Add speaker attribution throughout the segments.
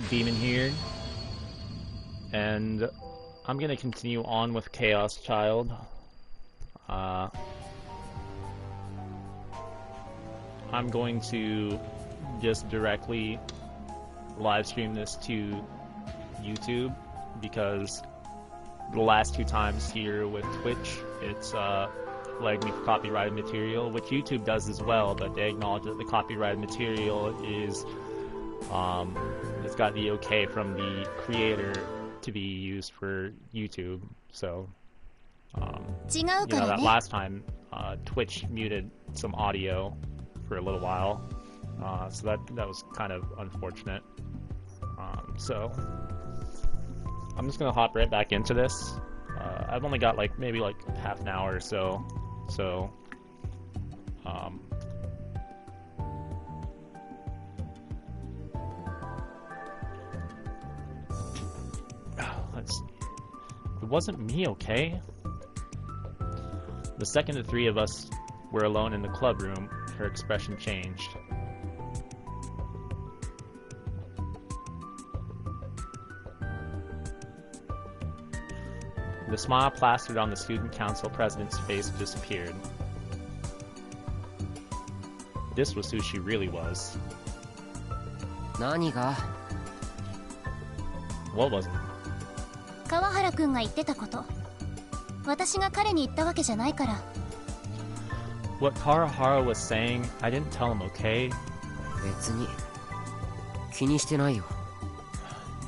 Speaker 1: Demon here, and I'm gonna continue on with Chaos Child. I'm going to just directly live stream this to YouTube because the last 2 times here with Twitch, it's flagged me for copyrighted material, which YouTube does as well, but they acknowledge that the copyrighted material is it's got the okay from the creator to be used for YouTube. So you know, that last time Twitch muted some audio for a little while, so that was kind of unfortunate. So I'm just gonna hop right back into this. I've only got maybe half an hour or so, let's see. It wasn't me, okay? The second the 3 of us were alone in the club room, her expression changed. The smile plastered on the student council president's face disappeared. This was who she really was. What was it?
Speaker 2: 川原くんが言ってたこと。私が彼に言ったわけじゃないから。
Speaker 1: What Karahara was saying, I didn't tell him, okay?
Speaker 3: 別に気にしてないよ。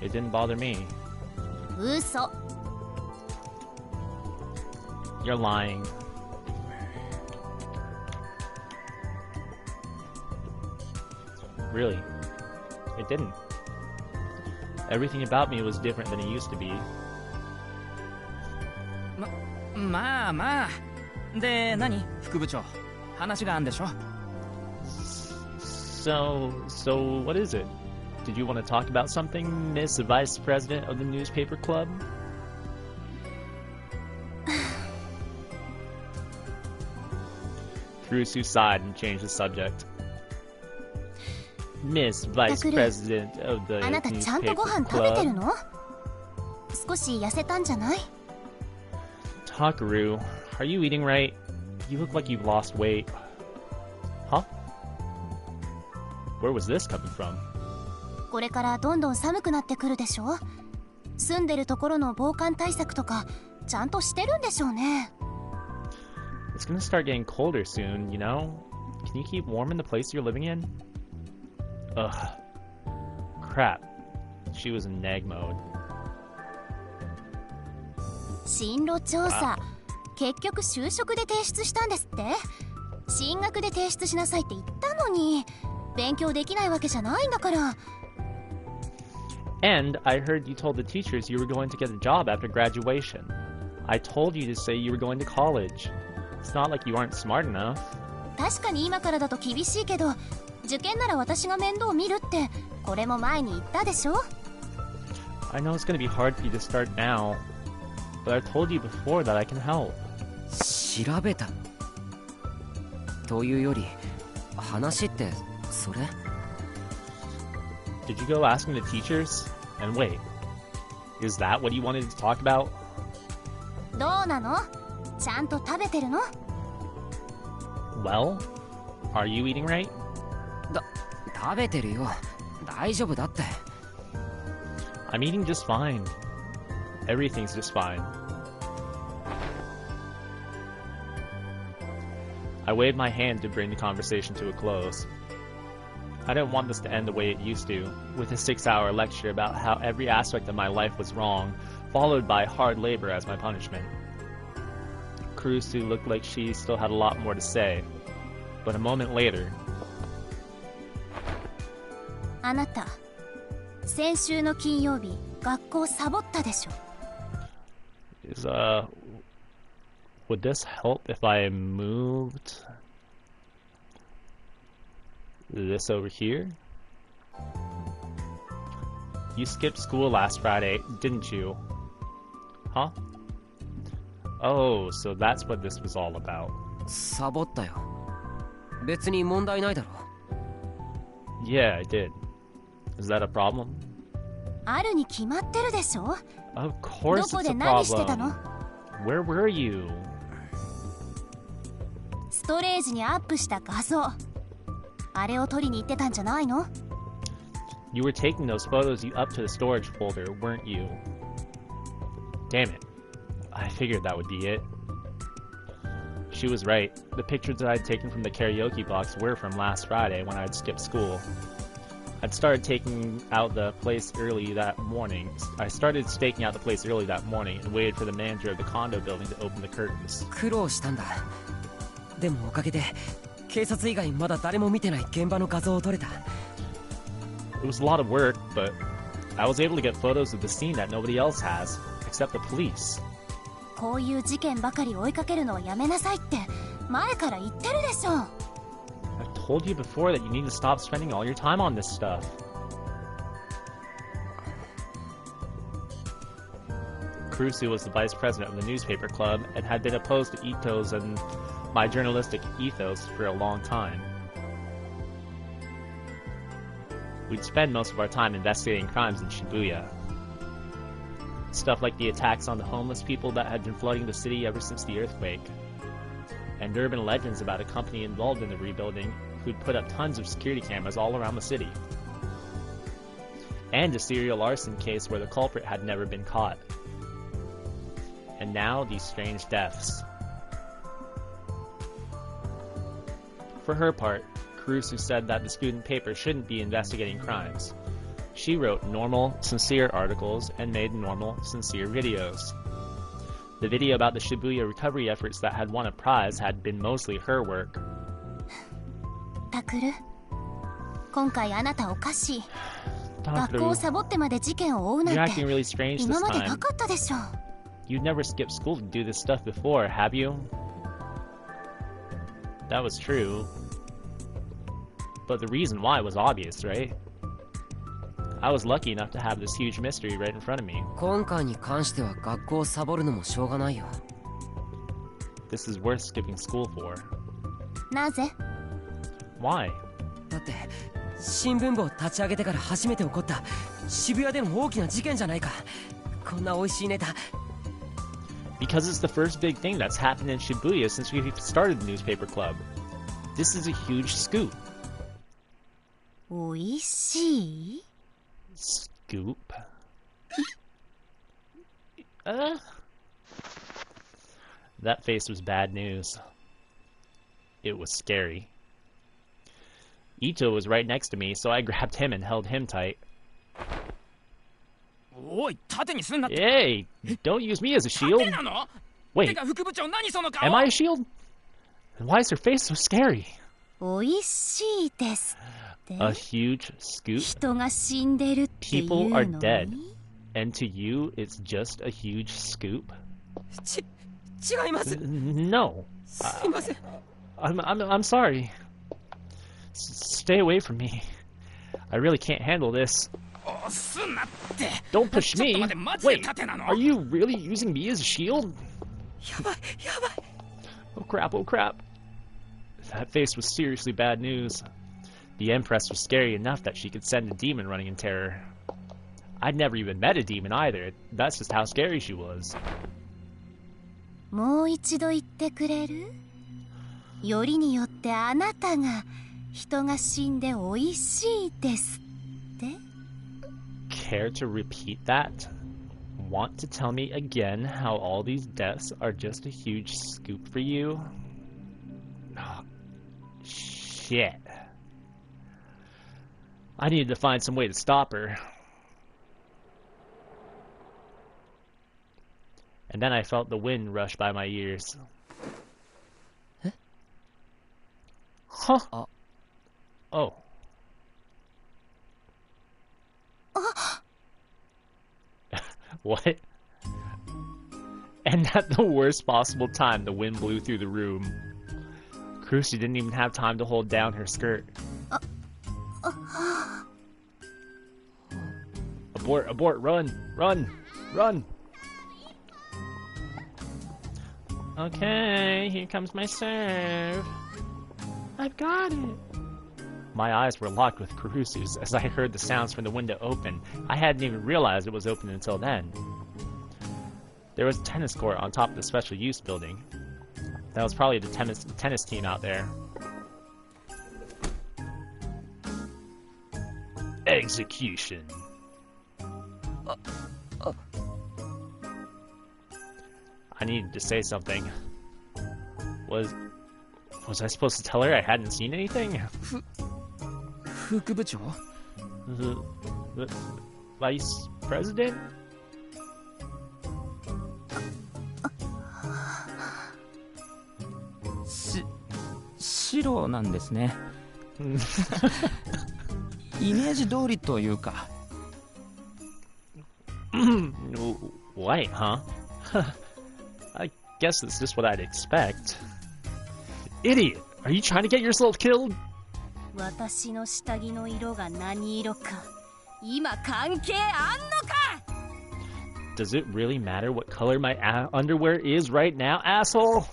Speaker 1: It didn't bother me.
Speaker 2: 嘘。
Speaker 1: You're lying. Really? It didn't. Everything about me was different than it used to be.
Speaker 4: まあまあ。で、何？副部長。話があんでしょ？
Speaker 1: So what is it? Did you want to talk about something, Miss Vice President of the newspaper club? Kurusu sighed and changed the subject. Miss Vice President of the
Speaker 2: あなたちゃんとご飯食べてるの？少し痩せたんじゃない？
Speaker 1: Takaru, are you eating right? You look like you've lost weight. Huh? Where was this coming from?
Speaker 2: これからどんどん寒くなってくるでしょ？住んでるところの防寒対策とかちゃんとしてるんでしょうね。
Speaker 1: It's gonna start getting colder soon, you know? Can you keep warm in the place you're living in? Ugh. Crap. She was in nag mode.
Speaker 2: 進路調査、結局就職で提出したんですって？進学で提出しなさいって言ったのに、勉強できないわけじゃないんだから。
Speaker 1: And I heard you told the teachers you were going to get a job after graduation. I told you to say you were going to college. It's not like you aren't smart enough.
Speaker 2: 確かに今からだと厳しいけど、受験なら私が面倒見るってこれも前に言ったでしょ？
Speaker 1: I know it's going to be hard for you to start now, but I told you before that I can help.
Speaker 3: 調べたというより話ってそれ？
Speaker 1: Did you go asking the teachers? And wait, is that what you wanted to talk about?
Speaker 2: どうなの？ちゃんと食べてるの？
Speaker 1: Well, are you eating right?
Speaker 3: 食べてるよ。大丈夫だって。
Speaker 1: I'm eating just fine. Everything's just fine. I waved my hand to bring the conversation to a close. I didn't want this to end the way it used to, with a 6-hour lecture about how every aspect of my life was wrong, followed by hard labor as my punishment. Kurusu looked like she still had a lot more to say, but a moment later...
Speaker 2: あなた、先週の金曜日、学校サボったでしょ。
Speaker 1: Would this help if I moved this over here? You skipped school last Friday, didn't you? Huh? Oh, so that's what this was all about.
Speaker 3: サボったよ。別に問題ないだろ。
Speaker 1: Yeah, I did. Is that a problem?
Speaker 2: あるに決まってるでしょ。
Speaker 1: Of course
Speaker 2: どこ
Speaker 1: it's
Speaker 2: で
Speaker 1: a
Speaker 2: 何してたの？
Speaker 1: problem. Where were you?
Speaker 2: ストレージにアップした画像、あれを取りに行ってたんじゃないの？
Speaker 1: You were taking those photos you up to the storage folder, weren't you? Damn it. I figured that would be it. She was right. The pictures that I'd taken from the karaoke box were from last Friday when I'd skipped school. I'd started taking out the place early that morning. I started staking out the place early that morning and waited for the manager of the condo building to open the curtains.
Speaker 3: 苦労したんだ。でもおかげで警察以外まだ誰も見てない現場の画像を撮れた。
Speaker 1: It was a lot of work, but I was able to get photos of the scene that nobody else has, except the police.
Speaker 2: こういう事件ばかり追いかけるのをやめなさいって前から言ってるでしょ。
Speaker 1: I've told you before that you need to stop spending all your time on this stuff. Kurusu was the vice president of the newspaper club and had been opposed to Ito's and my journalistic ethos for a long time. We'd spend most of our time investigating crimes in Shibuya. Stuff like the attacks on the homeless people that had been flooding the city ever since the earthquake. And urban legends about a company involved in the rebuilding who'd put up tons of security cameras all around the city. And a serial arson case where the culprit had never been caught. And now these strange deaths. For her part, Kurusu said that the student paper shouldn't be investigating crimes. She wrote normal, sincere articles and made normal, sincere videos. The video about the Shibuya recovery efforts that had won a prize had been mostly her work.
Speaker 2: タクル、今回あなたおかしい。
Speaker 1: Takeru,
Speaker 2: 学校をサボってまで事件を追うな
Speaker 1: you're
Speaker 2: んて
Speaker 1: acting really strange
Speaker 2: 今
Speaker 1: this
Speaker 2: までな
Speaker 1: time.
Speaker 2: かったでしょ。
Speaker 1: You'd never skipped school to do this stuff before, have you? That was true. But the reason why was obvious, right? I was lucky enough to have this huge mystery right in front of me.
Speaker 3: 今回に関しては学校をサボるのもしょうがないよ。
Speaker 1: This is worth skipping school for.
Speaker 2: なぜ？
Speaker 1: Why?
Speaker 3: だって新聞部を立ち上げてから初めて起こった渋谷での大きな事件じゃないか。こんな美味しいネタ。
Speaker 1: Because it's the first big thing that's happened in Shibuya since we started the newspaper club. This is a huge scoop.
Speaker 2: おいしい？
Speaker 1: Scoop? That face was bad news. It was scary. Ito was right next to me, so I grabbed him and held him tight.
Speaker 4: おい、盾にすんなって。
Speaker 1: Hey! Don't use me as a shield!
Speaker 4: 盾なの？
Speaker 1: Wait,
Speaker 4: てか副部長何その顔？
Speaker 1: am I a shield? Why is her face so scary?
Speaker 2: おいしいですって。
Speaker 1: A huge scoop?
Speaker 2: 人が死んでるっていうの
Speaker 1: People are
Speaker 2: に
Speaker 1: dead. And to you, it's just a huge scoop?
Speaker 3: 違います。
Speaker 1: No.
Speaker 3: すいません。
Speaker 1: I'm sorry. Stay away from me. I really can't handle this.
Speaker 4: すんなって。
Speaker 1: Don't push
Speaker 4: ちょっ
Speaker 1: me.
Speaker 4: と待って、マジで
Speaker 1: Wait,
Speaker 4: 盾なの？
Speaker 1: are you really using me as a shield?
Speaker 3: やばいやばい。
Speaker 1: Oh crap, oh crap. That face was seriously bad news. The Empress was scary enough that she could send a demon running in terror. I'd never even met a demon either. That's just how scary she was.
Speaker 2: もう一度言ってくれる？よりによってあなたが人が死んでおいしいですって？
Speaker 1: Care to repeat that? Want to tell me again how all these deaths are just a huge scoop for you? Oh, shit. I needed to find some way to stop her. And then I felt the wind rush by my ears. Huh? Oh. What? And at the worst possible time, the wind blew through the room. Kurusu didn't even have time to hold down her skirt. Abort, abort, run, run, run! Okay, here comes my serve. I've got it. My eyes were locked with Carusu's as I heard the sounds from the window open. I hadn't even realized it was open until then. There was a tennis court on top of the special use building. That was probably the tennis team out there. Execution. I needed to say something. Was I supposed to tell her I hadn't seen anything?
Speaker 4: 副部長
Speaker 1: The vice president?
Speaker 4: 白なんですねイメージ通りというか
Speaker 1: White, huh? I guess it's just what I'd expect. Idiot! Are you trying to get yourself killed?
Speaker 2: 私の下着の色が何色か今関係あんのか
Speaker 1: Does it really matter what color my underwear is right now, asshole?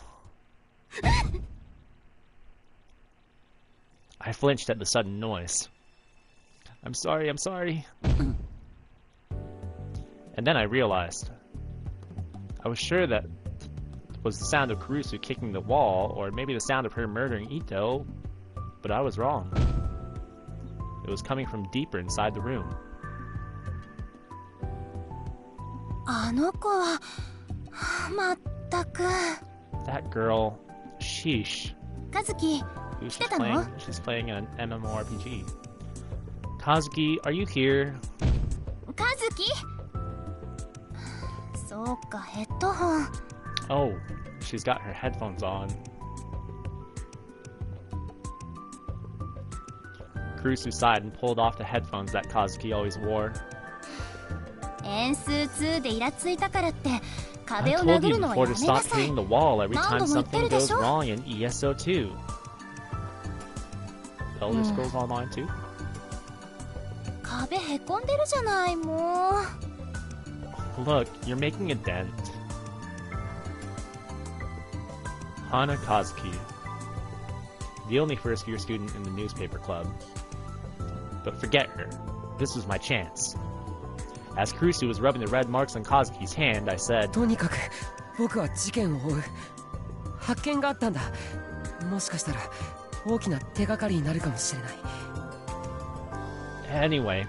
Speaker 1: I flinched at the sudden noise. I'm sorry. And then I realized. I was sure that was the sound of Carusu kicking the wall, or maybe the sound of her murdering Ito, but I was wrong. It was coming from deeper inside the room.
Speaker 2: あの子はまったく
Speaker 1: That girl, sheesh.
Speaker 2: 和樹
Speaker 1: She's
Speaker 2: 来てたの
Speaker 1: she's playing an MMORPG. Kazuki, are you here?
Speaker 2: 和樹そうかヘッドホン
Speaker 1: Oh, she's got her headphones on. Kurusu sighed and pulled off the headphones that Kazuki always wore.
Speaker 2: 円数2でイラついたからって
Speaker 1: I
Speaker 2: 壁を
Speaker 1: told
Speaker 2: 殴
Speaker 1: you
Speaker 2: るのは
Speaker 1: before
Speaker 2: や
Speaker 1: to
Speaker 2: めな
Speaker 1: stop
Speaker 2: さい
Speaker 1: hitting the wall every
Speaker 2: 何
Speaker 1: time
Speaker 2: 度も言ってる
Speaker 1: something
Speaker 2: で
Speaker 1: goes
Speaker 2: しょ
Speaker 1: wrong in ESO2. Elder Scrolls Online 2?
Speaker 2: 壁へこんでるじゃないもう
Speaker 1: Look, you're making a dent. Hana Kazuki, the only first-year student in the newspaper club. But forget her. This was my chance. As Kurusu was rubbing the red marks on Kazuki's hand, I said,
Speaker 3: とにかく僕は事件を追う発見があったんだもしかしたら大きな手がかりになるかもしれない
Speaker 1: Anyway,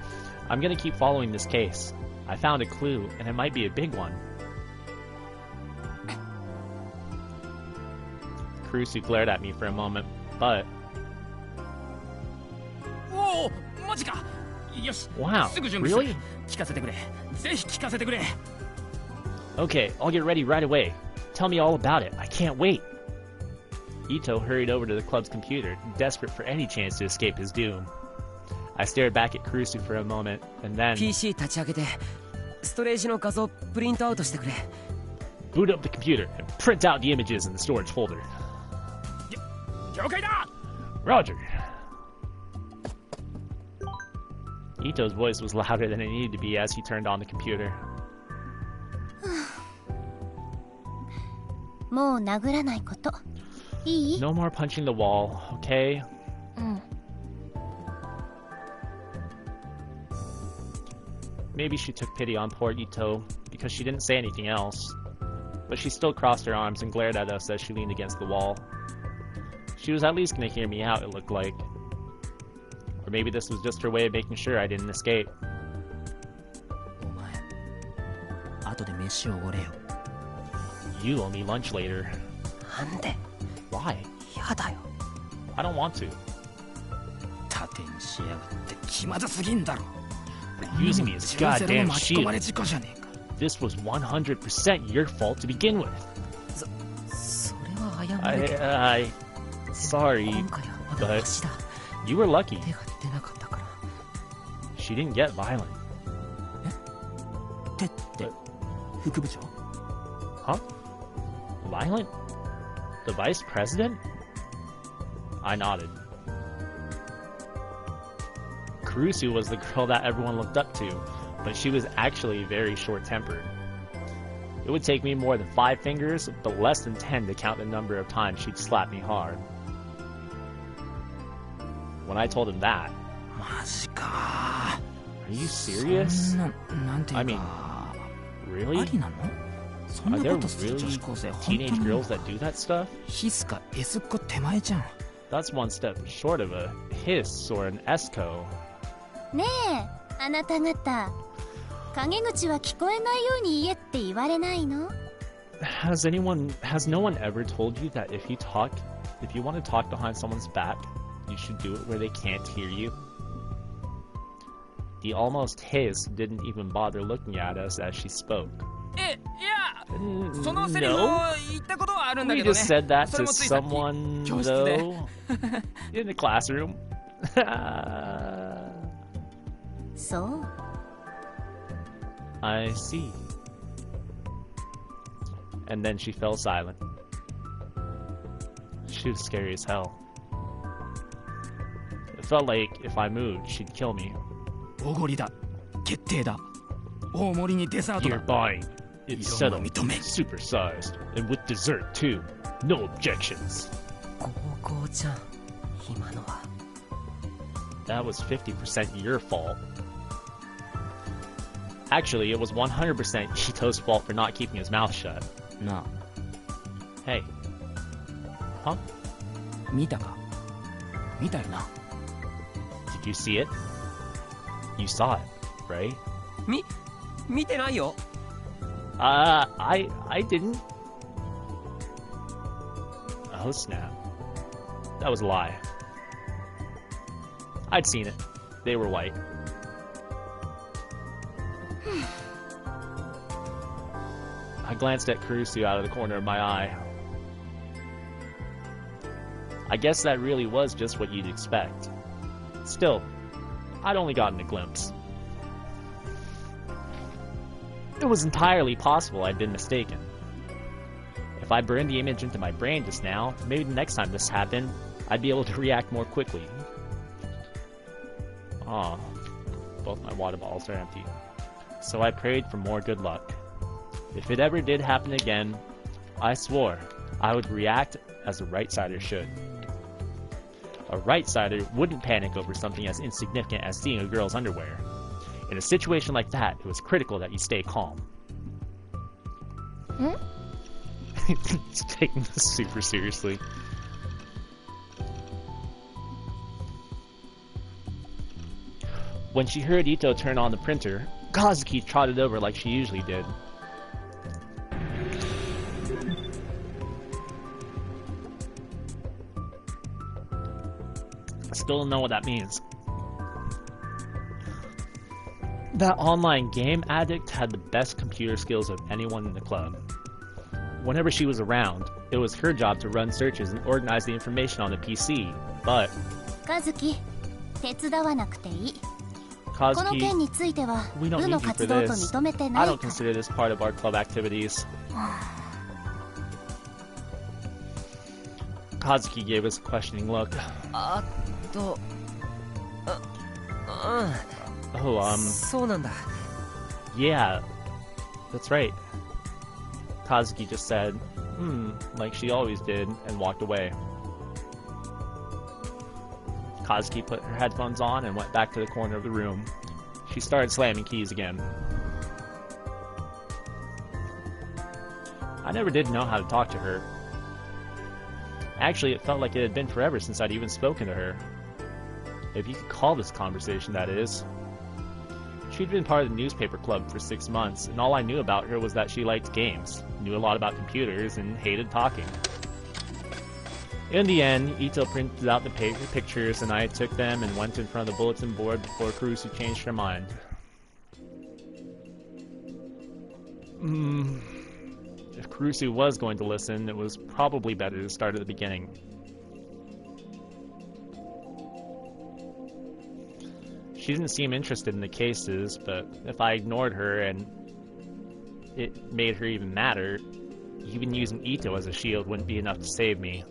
Speaker 1: I'm gonna keep following this case. I found a clue, and it might be a big one. Kurusu glared at me for a moment, but...
Speaker 4: おおマジかよし
Speaker 1: Wow,
Speaker 4: すぐ準備する
Speaker 1: really?
Speaker 4: 聞かせてくれぜひ聞かせてくれ
Speaker 1: Okay, I'll get ready right away. Tell me all about it. I can't wait. Ito hurried over to the club's computer, desperate for any chance to escape his doom. I stared back at Kurusu for a moment, and then...
Speaker 3: PC 立ち上げてストレージの画像プリントアウトしてくれ
Speaker 1: Boot up the computer and print out the images in the storage folder.
Speaker 4: 了解だ
Speaker 1: Roger. Ito's voice was louder than it needed to be as he turned on the computer.
Speaker 2: もう殴らないこといい
Speaker 1: No more punching the wall, okay?
Speaker 2: うん
Speaker 1: Maybe she took pity on poor Ito because she didn't say anything else. But she still crossed her arms and glared at us as she leaned against the wall. She was at least going to hear me out, it looked like. Or maybe this was just her way of making sure I didn't escape.
Speaker 4: お前後で飯をおごれよ
Speaker 1: You owe me lunch later.
Speaker 3: なんで
Speaker 1: Why?
Speaker 3: やだよ
Speaker 1: I don't want to.
Speaker 4: 盾にしやがって気まずすぎんだろ
Speaker 1: Using me as a
Speaker 4: 自分ゼロ
Speaker 1: goddamn
Speaker 4: の巻き込まれ
Speaker 1: shield.
Speaker 4: 事故じゃねえか
Speaker 1: This was 100% your fault to begin with.
Speaker 3: それは謝るけど
Speaker 1: Sorry,
Speaker 3: 今回はまだマシだ
Speaker 1: you were lucky.
Speaker 3: 手が出なかったから
Speaker 1: She didn't get violent.
Speaker 4: 手って副部長
Speaker 1: Huh? Violent? The vice president? I nodded. Kurusu was the girl that everyone looked up to, but she was actually very short-tempered. It would take me more than 5 fingers, but less than 10 to count the number of times she'd slap me hard. when I told him that.
Speaker 4: マジか。
Speaker 1: Are you serious?
Speaker 4: なんていうか。
Speaker 1: I mean, really?
Speaker 4: ありなの？そん
Speaker 1: Are
Speaker 4: な
Speaker 1: there
Speaker 4: ことする女
Speaker 1: really
Speaker 4: 子高生本当
Speaker 1: teenage
Speaker 4: に
Speaker 1: girls that do that stuff?
Speaker 4: ヒスかエスっ子手前じゃん。
Speaker 1: That's one step short of a hiss or an Eskimo.
Speaker 2: ねえ、あなた方。陰口は聞こえないように言えって言われないの？
Speaker 1: Has no one ever told you that if you want to talk behind someone's back, you should do it where they can't hear you? The almost hiss didn't even bother looking at us as she spoke.
Speaker 4: いや、そのセリフを
Speaker 1: No?
Speaker 4: 言ったことはあるんだ
Speaker 1: We
Speaker 4: けどね。
Speaker 1: just said that
Speaker 4: それ
Speaker 1: to
Speaker 4: もついさっき
Speaker 1: someone,
Speaker 4: 教室で。
Speaker 1: though, in the classroom.
Speaker 2: そう。
Speaker 1: I see. And then she fell silent. She was scary as hell. It felt like if I moved, she'd kill me.
Speaker 4: おごりだ。決定だ。大盛りにデザート
Speaker 1: You're
Speaker 4: だ。
Speaker 1: buying. It's settled.
Speaker 4: 認め。
Speaker 1: Supersized. And with dessert, too. No objections.
Speaker 3: 高校じゃん今のは。
Speaker 1: That was 50% your fault. Actually, it was 100% Ito's fault for not keeping his mouth shut.
Speaker 4: なあ、
Speaker 1: Hey. Huh?
Speaker 4: 見たか？見たよな。
Speaker 1: Did you see it? You saw it, right?
Speaker 3: 見てないよ。
Speaker 1: I didn't. Oh snap. That was a lie. I'd seen it. They were white. I glanced at Kurusu out of the corner of my eye. I guess that really was just what you'd expect. Still, I'd only gotten a glimpse. It was entirely possible I'd been mistaken. If I burned the image into my brain just now, maybe the next time this happened, I'd be able to react more quickly. Aw, both my water bottles are empty. So I prayed for more good luck. If it ever did happen again, I swore I would react as a right-sider should. A right-sider wouldn't panic over something as insignificant as seeing a girl's underwear. In a situation like that, it was critical that you stay calm. It's taking this super seriously. When she heard Ito turn on the printer, Kazuki trotted over like she usually did. I still don't know what that means. That online game addict had the best computer skills of anyone in the club. Whenever she was around, it was her job to run searches and organize the information on the PC, but...
Speaker 2: Kazuki, 手伝わなくていい。この
Speaker 1: Kazuki,
Speaker 2: 件については
Speaker 1: we
Speaker 2: 部
Speaker 1: don't
Speaker 2: の
Speaker 1: need you for
Speaker 2: 活動と
Speaker 1: this.
Speaker 2: 認めて
Speaker 1: I
Speaker 2: ない
Speaker 1: don't
Speaker 2: から。
Speaker 1: consider this part of our club activities. Kazuki gave us a questioning look.
Speaker 3: あと、
Speaker 1: Oh,
Speaker 3: そうなんだ。
Speaker 1: yeah, that's right. Kazuki just said, like she always did, and walked away. Kazuki put her headphones on and went back to the corner of the room. She started slamming keys again. I never did know how to talk to her. Actually, it felt like it had been forever since I'd even spoken to her. If you could call this conversation, that is. She'd been part of the newspaper club for 6 months, and all I knew about her was that she liked games, knew a lot about computers, and hated talking. In the end, Ito printed out the pictures, and I took them and went in front of the bulletin board before Kurusu changed her mind. If Kurusu was going to listen, it was probably better to start at the beginning. She didn't seem interested in the cases, but if I ignored her and it made her even madder, even using Ito as a shield wouldn't be enough to save me.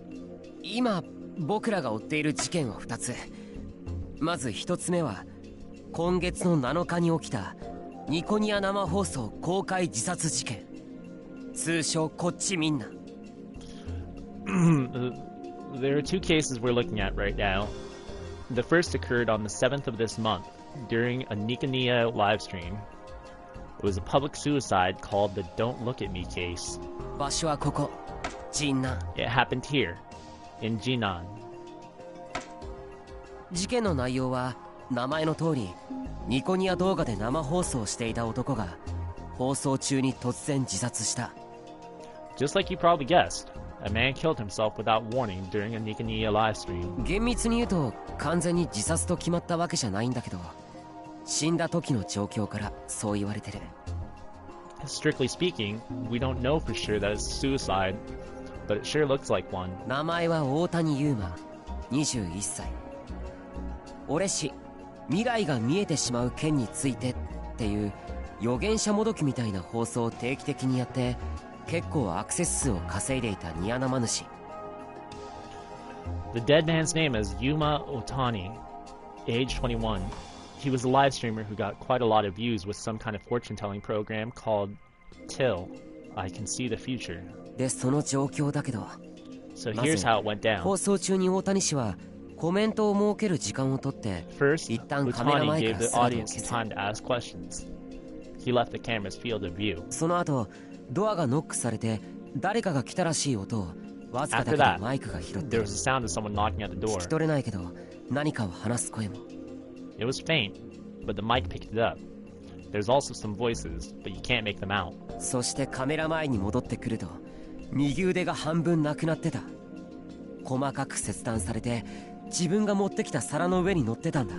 Speaker 3: 今僕らが追っている事件は2つ。まず1つ目は今月の7日に起きたニコニア生放送公開自殺事件、通称こっちみんな。
Speaker 1: There are two cases we're looking at right now. The first occurred on the 7th of this month during a Nikania livestream. It was a public suicide called the Don't Look at Me case.
Speaker 3: 場所はここ、ジンナン。
Speaker 1: It happened here, in Jinan.
Speaker 3: 事件の内容は名前の通り、ニコニア動画で生放送していた男が放送中に突然自殺した。
Speaker 1: Just like you probably guessed, a man killed himself without warning during a Nikania livestream.
Speaker 3: 厳密に言うと完全に自殺と決まったわけじゃないんだけど、死んだ時の状況からそう言われてる。
Speaker 1: Strictly speaking, we don't know for sure that it's suicide, but it sure looks like one.
Speaker 3: 名前は大谷優馬、21歳。俺氏、未来が見えてしまう件についてっていう預言者もどきみたいな放送を定期的にやって結構アクセス数を稼いでいたニア生主。
Speaker 1: The dead man's name is Yuma Otani, age 21. He was a live streamer who got quite a lot of views with some kind of fortune-telling program called Till. I can see the future.
Speaker 3: で、その状況だけど、
Speaker 1: So here's how it went down.
Speaker 3: 放送中に大谷氏はコメントを設ける時間を取って
Speaker 1: First,
Speaker 3: 一旦カメラ
Speaker 1: Otani
Speaker 3: 前か
Speaker 1: gave
Speaker 3: ら
Speaker 1: the
Speaker 3: 姿を
Speaker 1: audience
Speaker 3: 消す。
Speaker 1: time to ask questions. He left the camera's field of view.
Speaker 3: その後、ドアがノックされて誰かが来たらしい音をわずかだけ
Speaker 1: After
Speaker 3: ど
Speaker 1: that,
Speaker 3: マイクが拾って
Speaker 1: there
Speaker 3: る。
Speaker 1: was the sound of someone knocking at the
Speaker 3: 聞
Speaker 1: door.
Speaker 3: き取れないけど何かを話す声も。
Speaker 1: It was faint, but the mic picked it up. There's also some voices, but you can't make them out.
Speaker 3: そしてカメラ前に戻ってくると右腕が半分なくなってた。細かく切断されて自分が持ってきた皿の上に乗ってたんだ。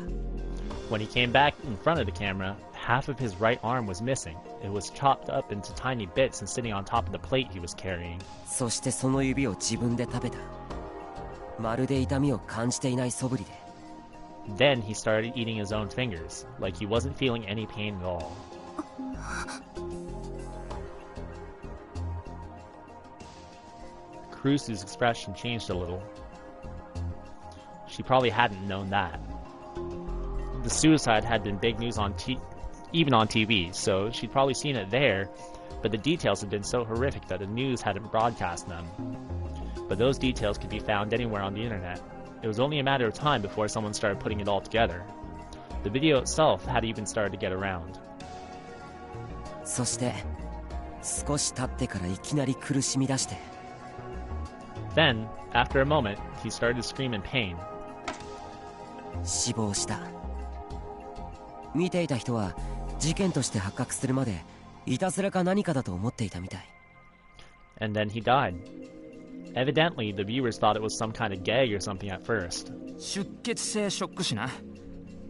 Speaker 1: When he came back in front of the camera, half of his right arm was missing. It was chopped up into tiny bits and sitting on top of the plate he was carrying.
Speaker 3: そしてその指を自分で食べた。まるで痛みを感じていない素振りで。
Speaker 1: Then he started eating his own fingers, like he wasn't feeling any pain at all. Cruz's expression changed a little. She probably hadn't known that. The suicide had been big news even on TV, so she'd probably seen it there, but the details had been so horrific that the news hadn't broadcast them. But those details could be found anywhere on the internet. It was only a matter of time before someone started putting it all together. The video itself had even started to get around.
Speaker 3: そして少し経ってからいきなり苦しみ出して。
Speaker 1: Then, after a moment, he started to scream in pain.
Speaker 3: 死亡した。見ていた人は事件として発覚するまでいたずらか何かだと思っていたみたい。
Speaker 1: And then he died. Evidently, the viewers thought it was some kind of gag or something at first.
Speaker 4: 出血性ショック死な。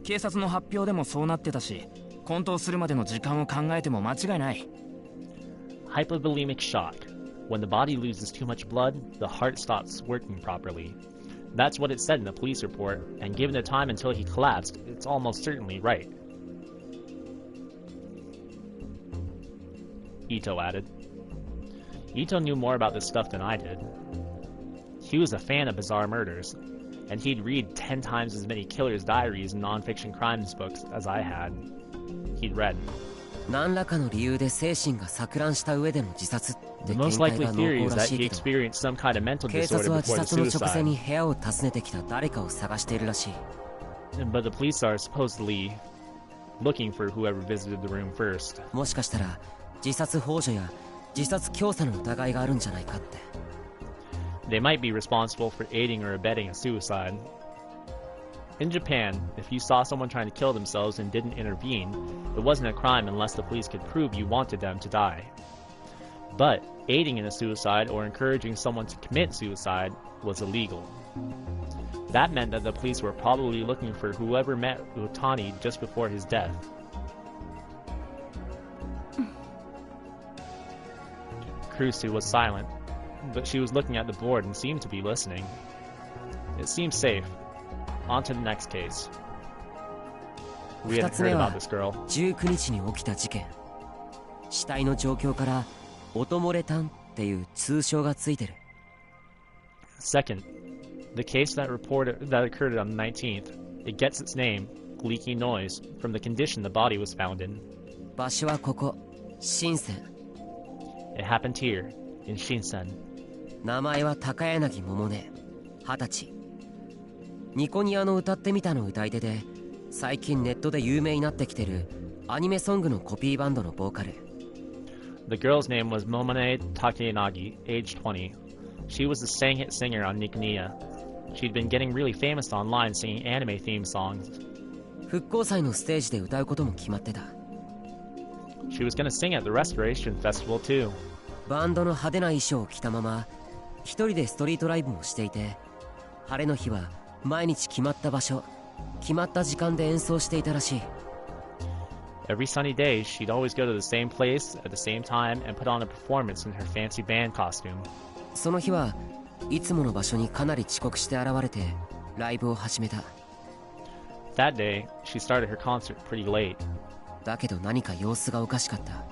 Speaker 4: 警察の発表でもそうなってたし、混沌するまでの時間を考えても間違いない。
Speaker 1: Hypovolemic shock. When the body loses too much blood, the heart stops working properly. That's what it said in the police report, and given the time until he collapsed, it's almost certainly right. Ito added. Ito knew more about this stuff than I did. He was a fan of bizarre murders, and he'd read 10 times as many killers' diaries and non-fiction crimes books as I had. He'd read.
Speaker 3: 何らかの理由で精神が錯乱した上での自殺って
Speaker 1: The
Speaker 3: 見
Speaker 1: most
Speaker 3: 解
Speaker 1: likely
Speaker 3: が濃
Speaker 1: theory
Speaker 3: 厚
Speaker 1: is
Speaker 3: ら
Speaker 1: that
Speaker 3: しい
Speaker 1: he
Speaker 3: けど、
Speaker 1: experienced some kind of mental
Speaker 3: 警察
Speaker 1: disorder
Speaker 3: は自
Speaker 1: before the
Speaker 3: 殺の直前
Speaker 1: suicide.
Speaker 3: に部屋を訪ねてきた誰かを探しているらしい。
Speaker 1: But the police are supposedly looking for whoever visited the room first.
Speaker 3: もしかしたら自殺幇助や自殺教唆の疑いがあるんじゃないかって。
Speaker 1: They might be responsible for aiding or abetting a suicide. In Japan, if you saw someone trying to kill themselves and didn't intervene, it wasn't a crime unless the police could prove you wanted them to die. But aiding in a suicide or encouraging someone to commit suicide was illegal. That meant that the police were probably looking for whoever met Utani just before his death. Kurusu was silent, but she was looking at the board and seemed to be listening. It seemed safe. On to the next case. We
Speaker 3: 二
Speaker 1: hadn't
Speaker 3: つ
Speaker 1: heard
Speaker 3: 目
Speaker 1: about
Speaker 3: は
Speaker 1: this girl.
Speaker 3: 19日に起きた事件。死体の状況から音漏れタンっていう通称がついてる。
Speaker 1: Second, the case that occurred on the 19th, it gets its name, leaky noise, from the condition the body was found in.
Speaker 3: 場所はここ、深セン。
Speaker 1: It happened here, in Shinsen.
Speaker 3: 名前は高柳百音、20歳。ニコニアの歌ってみたの歌い手で、最近ネットで有名になってきてるアニメソングのコピーバンドのボーカル。
Speaker 1: The girl's name was Momone Takeyanagi, age 20. She was a sang-hit singer on Nikoniya. She'd been getting really famous online singing anime theme songs.
Speaker 3: 復興祭のステージで歌うことも決まってた。
Speaker 1: She was gonna sing at the Restoration Festival too.
Speaker 3: バンドの派手な衣装を着たまま一人でストリートライブもしていて、晴れの日は毎日決まった場所、決まった時間で演奏していたらしい。
Speaker 1: Every sunny day, she'd always go to the same place at the same time and put on a performance in her fancy band costume.
Speaker 3: その日はいつもの場所にかなり遅刻して現れてライブを始めた。
Speaker 1: That day, she started her concert pretty late.
Speaker 3: だけど何か様子がおかしかった。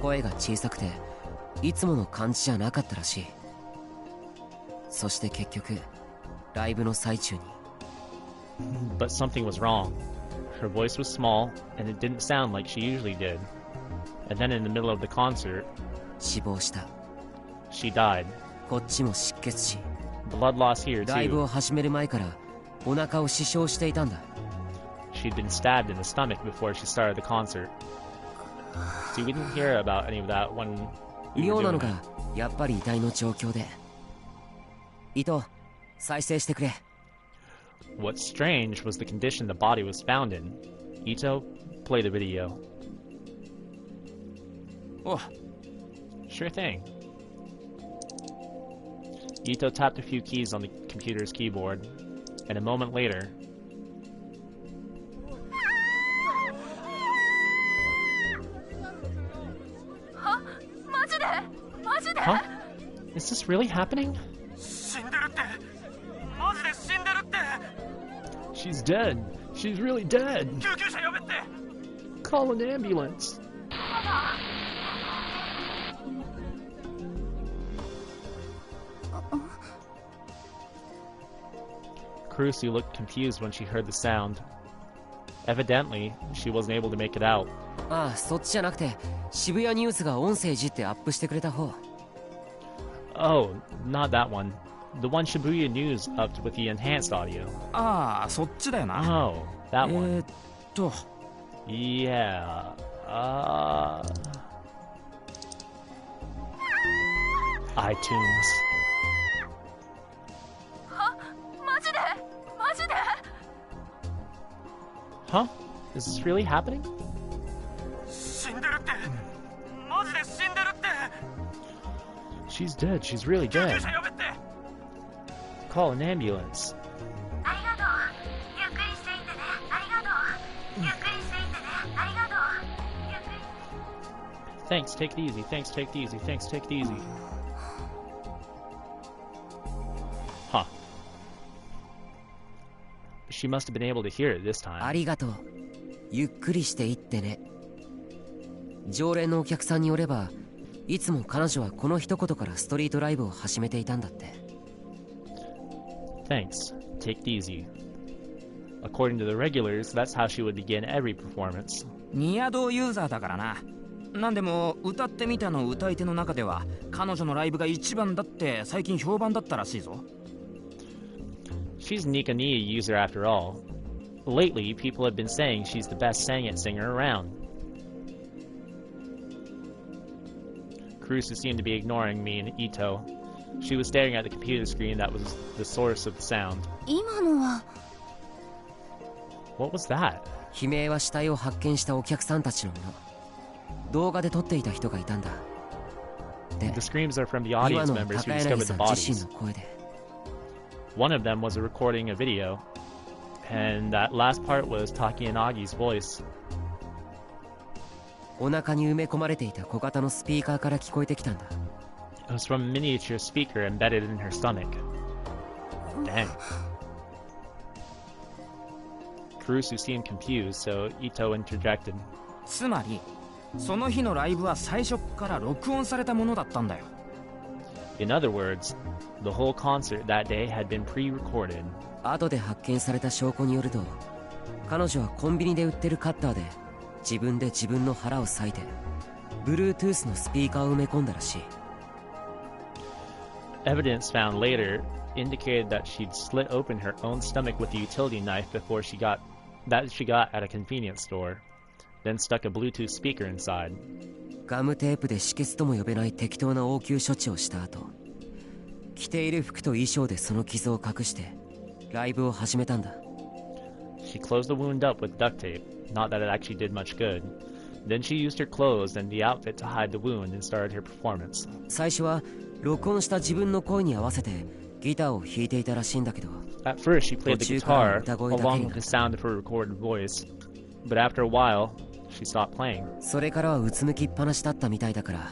Speaker 3: 声が小さくていつもの感じじゃなかったらしい。そして結局ライブの最中に。
Speaker 1: But something was wrong. Her voice was small, and it didn't sound like she usually did. And then in the middle of the concert,
Speaker 3: 死亡した。
Speaker 1: she died.
Speaker 3: こっちも失血死。
Speaker 1: Blood loss here
Speaker 3: ライブを
Speaker 1: too.
Speaker 3: 始める前からお腹を刺傷していたんだ。
Speaker 1: She'd been stabbed in the stomach before she started the concert. See, we didn't hear about any of that when we
Speaker 3: 妙
Speaker 1: were
Speaker 3: なの
Speaker 1: doing it.
Speaker 3: がやっぱり遺体の状況で。糸、再生してくれ。
Speaker 1: What's strange was the condition the body was found in. Ito, play the video.
Speaker 4: お、
Speaker 1: Sure thing. Ito tapped a few keys on the computer's keyboard, and a moment later,
Speaker 2: は、マジでマジで
Speaker 1: huh? Is this really happening?
Speaker 4: 死んでるって、マジで死んでるって。
Speaker 1: She's dead. She's really dead.
Speaker 4: 救急車呼べって。
Speaker 1: Call an ambulance. Carusi looked confused when she heard the sound. Evidently, she wasn't able to make it out.
Speaker 3: ああ、そっちじゃなくて渋谷ニュースが音声いじってアップしてくれた方。
Speaker 1: Oh, not that one. The one Shibuya News upped with the enhanced audio.
Speaker 4: ああ、そっちだよな。
Speaker 1: Oh, that one.
Speaker 4: と、
Speaker 1: Yeah. iTunes.
Speaker 2: は、マジでマジで
Speaker 1: Huh? Is this really happening?
Speaker 4: 死んでるって、マジで死んでるって。
Speaker 1: She's dead. She's really
Speaker 4: 救
Speaker 1: dead.
Speaker 4: 急車呼べって。
Speaker 1: Call an ambulance.
Speaker 2: ありがとう。ゆっくりしていってね。ありがとう。ゆっくりしていってね。ありがとう。ゆっくり。
Speaker 1: Thanks, take it easy. Thanks, take it easy. Thanks, take it easy. Huh. She must have been able to hear it this
Speaker 3: あ
Speaker 1: time.
Speaker 3: りがとう。ゆっくりしていってね。常連のお客さんによれば、いつも彼女はこの一言からストリートライブを始めていたんだって。
Speaker 1: Thanks, take it easy. According to the regulars, that's how she would begin every performance.
Speaker 4: ニアドユーザーだからな。なんでも歌ってみたの歌い手の中では彼女のライブが一番だって最近評判だったらしいぞ。
Speaker 1: She's a Nikoniya user after all. Lately, people have been saying she's the best sang-it singer around. Caruso seemed to be ignoring me and Ito. She was staring at the computer screen that was the source of the sound.
Speaker 2: 今のは
Speaker 1: What was that?
Speaker 3: 悲鳴は死体を発見したお客さんたちのもの。動画で撮っていた人がいたんだ。で、
Speaker 1: The screams are from the
Speaker 3: 今
Speaker 1: audience
Speaker 3: のは
Speaker 1: members
Speaker 3: 高
Speaker 1: who
Speaker 3: 柳
Speaker 1: discovered
Speaker 3: さ
Speaker 1: the
Speaker 3: ん自身
Speaker 1: bodies.
Speaker 3: の声で。
Speaker 1: One of them was a recording a video, and that last part was Takayanagi's voice.
Speaker 3: お腹に埋め込まれていた小型のスピーカーから聞こえてきたんだ。
Speaker 1: It was from a miniature speaker embedded in her stomach. Dang. Caruso seemed confused, so Ito interjected.
Speaker 4: つまりその日のライブは最初から録音されたものだったんだよ。
Speaker 1: In other words, the whole concert that day had been pre-recorded.
Speaker 3: 後で発見された証拠によると、彼女はコンビニで売ってるカッターで自分で自分の腹を裂いて Bluetooth のスピーカーを埋め込んだらしい。
Speaker 1: Evidence found later indicated that she'd slit open her own stomach with a utility knife before she got at a convenience store, then stuck a Bluetooth speaker inside.
Speaker 3: ガムテープで止血とも呼べない適当な応急処置をした後、着ている服と衣装でその傷を隠してライブを始めたんだ。
Speaker 1: She closed the wound up with duct tape, not that it actually did much good. Then she used her clothes and the outfit to hide the wound and started her performance.
Speaker 3: 最初は録音した自分の声に合わせてギターを弾いていたらしいんだけど。
Speaker 1: At first, she played the guitar along with the sound of her recorded voice, but after a while, she stopped playing.
Speaker 3: それからはうつむきっぱなしだったみたいだから、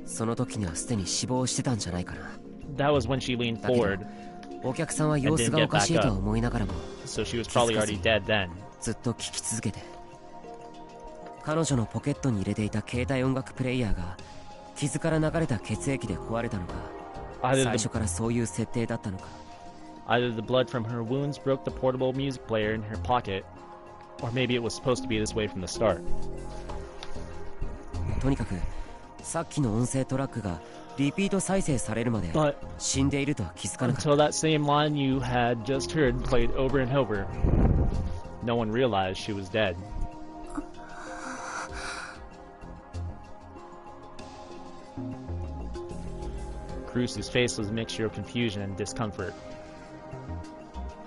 Speaker 3: その時にはすでに死亡してたんじゃないかな。
Speaker 1: That was when she leaned forward.
Speaker 3: お客さんは様子がおかしいとは思いながらも、
Speaker 1: So she was probably already dead then.
Speaker 3: ずっと聴き続けて。彼女のポケットに入れていた携帯音楽プレイヤーが傷から流れた血液で壊れたのか、最初からそういう設定だったのか。
Speaker 1: Either the blood from her wounds broke the portable music player in her pocket, or maybe it was supposed to be this way from the start.
Speaker 3: とにかくさっきの音声トラックがリピート再生されるまで死んでいるとは気づかなかった。
Speaker 1: Until that same line you had just heard played over and over, no one realized she was dead. Cruce's face was a mixture of confusion and discomfort.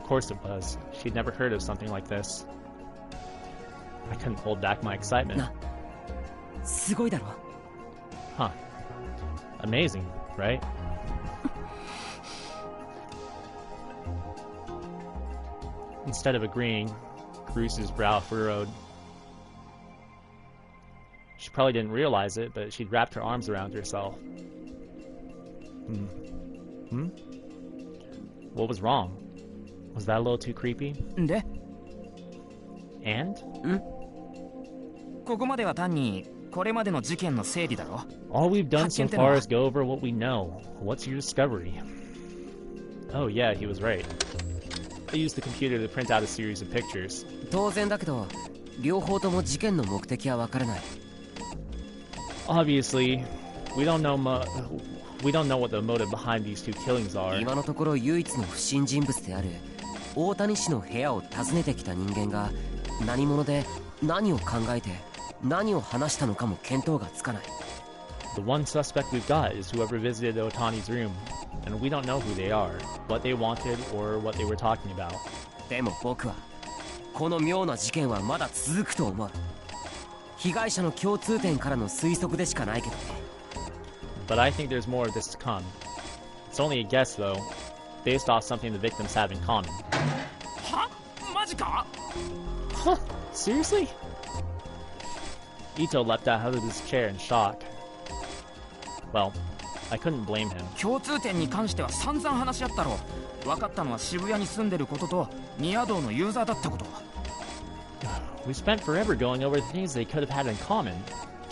Speaker 1: Of course it was. She'd never heard of something like this. I couldn't hold back my excitement.
Speaker 3: すごいだろ。
Speaker 1: Huh. Amazing, right? Instead of agreeing, Cruce's brow furrowed. She probably didn't realize it, but she'd wrapped her arms around herself. What was wrong? Was that a little too creepy?
Speaker 4: で
Speaker 1: And?
Speaker 4: ここまでは単にこれまでの事件の整理だろ。
Speaker 1: All we've done so far is go over what we know. What's your discovery? Oh yeah, he was right. I used the computer to print out a series of pictures.
Speaker 3: 当然だけど、両方とも事件の目的はわからない。
Speaker 1: Obviously, we don't know what the motive behind these two killings are.
Speaker 3: 今のところ唯一の不審人物である大谷氏の部屋を訪ねてきた人間が何者で何を考えて何を話したのかも見当がつかない。
Speaker 1: The one suspect we've got is whoever visited Otani's room, and we don't know who they are, what they wanted, or what they were talking about.
Speaker 3: でも僕はこの妙な事件はまだ続くと思う。被害者の共通点からの推測でしかないけどね。
Speaker 1: But I think there's more of this to come. It's only a guess, though, based off something the victims have in common.
Speaker 4: は？マジか？
Speaker 1: Huh? Seriously? Ito leapt out of his chair in shock. Well, I couldn't blame him.
Speaker 4: 共通点に関しては散々話し合ったろ。分かったのは渋谷に住んでることとニア道のユーザーだったこと。
Speaker 1: We spent forever going over the things they could have had in common.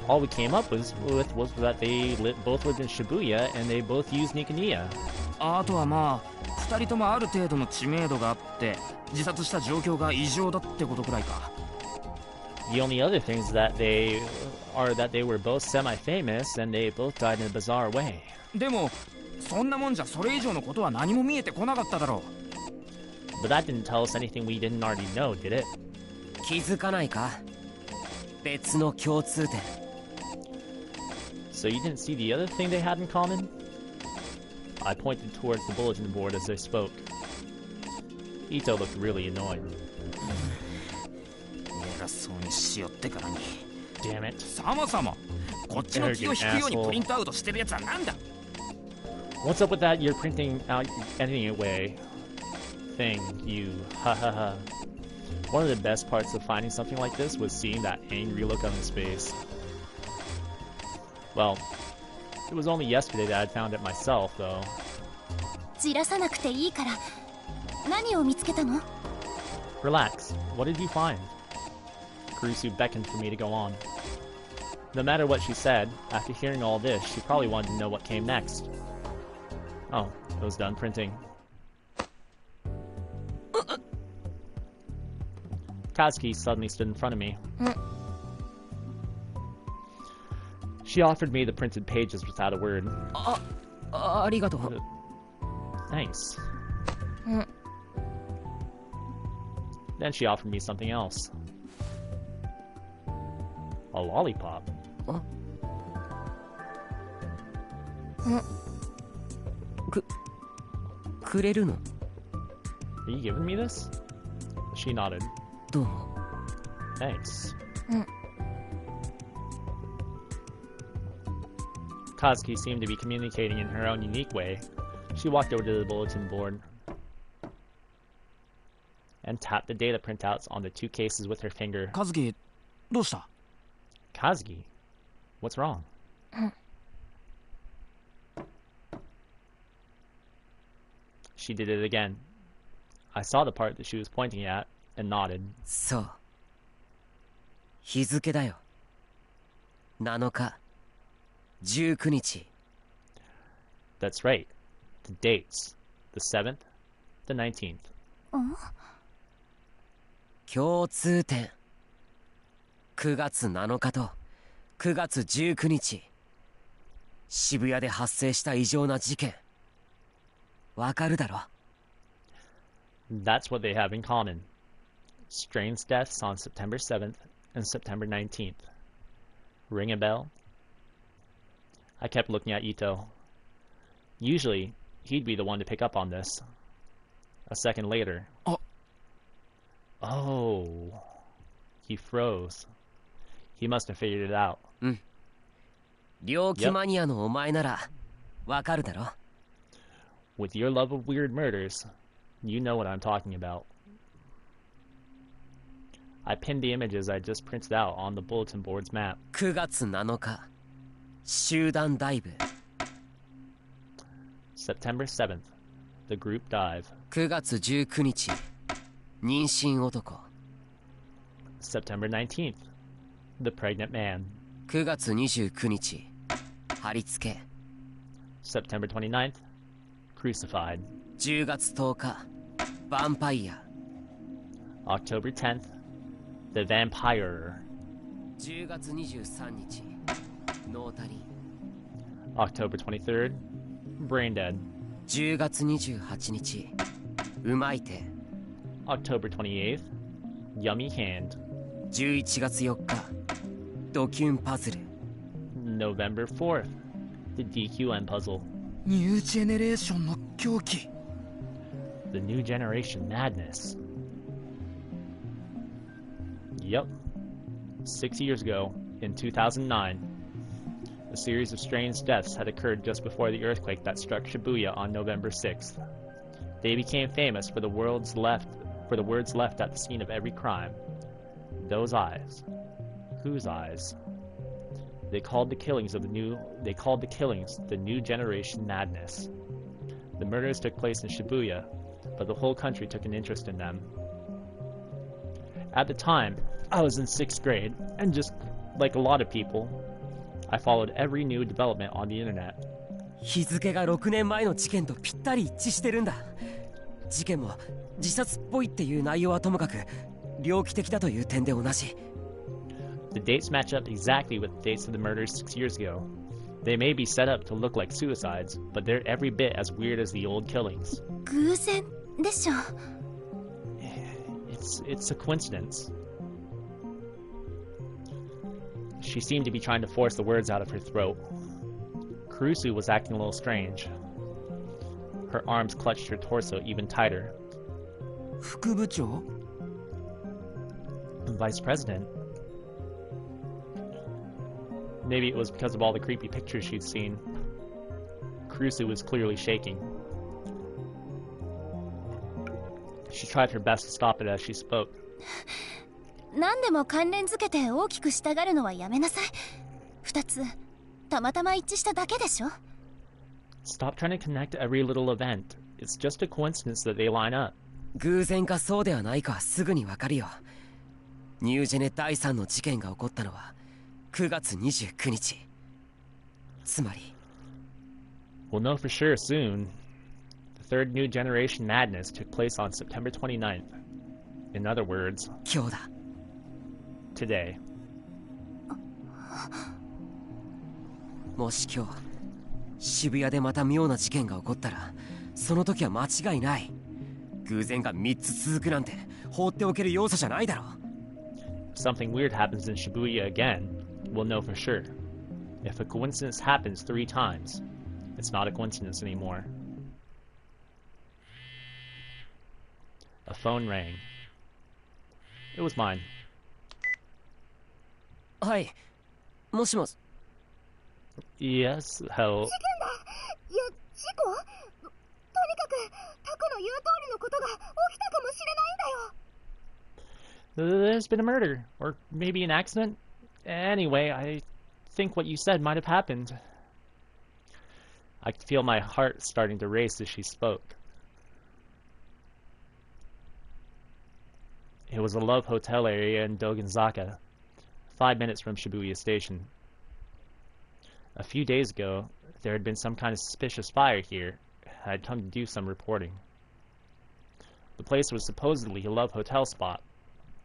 Speaker 1: All we came up with was that they both lived in Shibuya and they both used Nikoniya.
Speaker 4: あとはまあ2人ともある程度の知名度があって自殺した状況が異常だってことくらいか。
Speaker 1: The only other things that they were both semi-famous and they both died in a bizarre way.
Speaker 4: でもそんなもんじゃそれ以上のことは何も見えてこなかっただろう。
Speaker 1: But that didn't tell us anything we didn't already know, did it?
Speaker 3: 気づかないか？別の共通点。
Speaker 1: So you didn't see the other thing they had in common? I pointed towards the bulletin board as I spoke. Ito looked really annoyed.
Speaker 4: 偉そうにしよってからに。
Speaker 1: Damn it.
Speaker 4: そもそもこっちの気を引くようにプリントアウトしてるやつはなんだ？
Speaker 1: What's up with that you're printing out anyway thing, you ha ha ha. One of the best parts of finding something like this was seeing that angry look on his face. Well, it was only yesterday that I'd found it myself, though.
Speaker 2: じらさなくていいから。何を見つけたの？
Speaker 1: Relax. What did you find? Kurusu beckoned for me to go on. No matter what she said, after hearing all this, she probably wanted to know what came next. Oh, it was done printing. Kazuki suddenly stood in front of me. She offered me the printed pages without a word.
Speaker 3: ありがとう。
Speaker 1: Thanks.
Speaker 2: うん。
Speaker 1: Then she offered me something else. A lollipop.
Speaker 3: くれるの？
Speaker 1: Are you giving me this? She nodded.
Speaker 3: どうも。
Speaker 1: Thanks.
Speaker 2: うん。
Speaker 1: Kazuki seemed to be communicating in her own unique way. She walked over to the bulletin board and tapped the data printouts on the two cases with her finger.
Speaker 4: 和樹どうした？
Speaker 1: Kazuki, what's wrong? She did it again. I saw the part that she was pointing at and nodded.
Speaker 3: そう。日付だよ。7日、19日。
Speaker 1: That's right. The dates. The 7th, the 19th.
Speaker 3: 共通点。9月7日と9月19日。渋谷で発生した異常な事件。わかるだろ？
Speaker 1: That's what they have in common. Strange deaths on September 7th and September 19th. Ring a bell? I kept looking at Ito. Usually, he'd be the one to pick up on this. A second later. Oh. He froze. He must have figured it out.
Speaker 3: 猟奇マニアのお前ならわかるだろ？
Speaker 1: With your love of weird murders, you know what I'm talking about. I pinned the images I just printed out on the bulletin board's map.
Speaker 3: 9月7日、集団ダイブ。
Speaker 1: September 7th, the group dive.
Speaker 3: 9月19日、妊娠男。
Speaker 1: September 19th, the pregnant man.
Speaker 3: 9月29日、貼り付け。
Speaker 1: September 29th, crucified.
Speaker 3: 10月10日、ヴァンパイア。
Speaker 1: October 10th, the vampire.
Speaker 3: 10月23日、ノータリ。
Speaker 1: October 23rd, brain dead.
Speaker 3: 10月28日、うまい手。
Speaker 1: October 28th, yummy hand.
Speaker 3: 11月4日、ドキュンパズル。
Speaker 1: November 4th, the DQN puzzle.
Speaker 4: ニュージェネレーションの狂気。
Speaker 1: The new generation madness. Yep. 6 years ago, in 2009, a series of strange deaths had occurred just before the earthquake that struck Shibuya on November 6th. They became famous for the words left at the scene of every crime. Those eyes. Whose eyes? They called the killings the new generation madness. The murders took place in Shibuya, but the whole country took an interest in them. At the time, I was in 6th grade, and just like a lot of people, I followed every new development on the internet.
Speaker 3: 日付が6年前の事件とぴったり一致してるんだ。事件も自殺っぽいっていう内容はともかく、猟奇的だという点で同じ。
Speaker 1: The dates match up exactly with the dates of the murders 6 years ago. They may be set up to look like suicides, but they're every bit as weird as the old killings.
Speaker 2: 偶然でしょ。
Speaker 1: It's a coincidence. She seemed to be trying to force the words out of her throat. Kurusu was acting a little strange. Her arms clutched her torso even tighter.
Speaker 4: 副部長？
Speaker 1: Vice President. Maybe it was because of all the creepy pictures she'd seen. Kurusu was clearly shaking. She tried her best to stop it as she spoke.
Speaker 2: 何でも関連づけて大きくしたがるのはやめなさい。2つたまたま一致しただけでしょ。
Speaker 1: Stop trying to connect every little event. It's just a coincidence that they line up.
Speaker 3: 偶然かそうではないかはすぐにわかるよ。ニュージェネ第3の事件が起こったのは9月29日。つまり
Speaker 1: We'll know for sure soon. The third new generation madness took place on September 29th. In other words,
Speaker 3: 今日だ。
Speaker 1: today.
Speaker 3: もし今日渋谷でまた妙な事件が起こったらその時は間違いない。偶然が3つ続くなんて放っておける要素じゃないだろ。
Speaker 1: If something weird happens in Shibuya again, we'll know for sure. If a coincidence happens 3 times, it's not a coincidence anymore. A phone rang. It was mine.
Speaker 3: はい、もしもし。
Speaker 1: Yes, hello.
Speaker 2: 事件だ。いや、事故？とにかくタコの言う通りのことが起きたかもしれないんだよ。
Speaker 1: There's been a murder, or maybe an accident. Anyway, I think what you said might have happened. I could feel my heart starting to race as she spoke. It was a Love Hotel area in Dogenzaka, 5 minutes from Shibuya Station. A few days ago, there had been some kind of suspicious fire here. I had come to do some reporting. The place was supposedly a Love Hotel spot,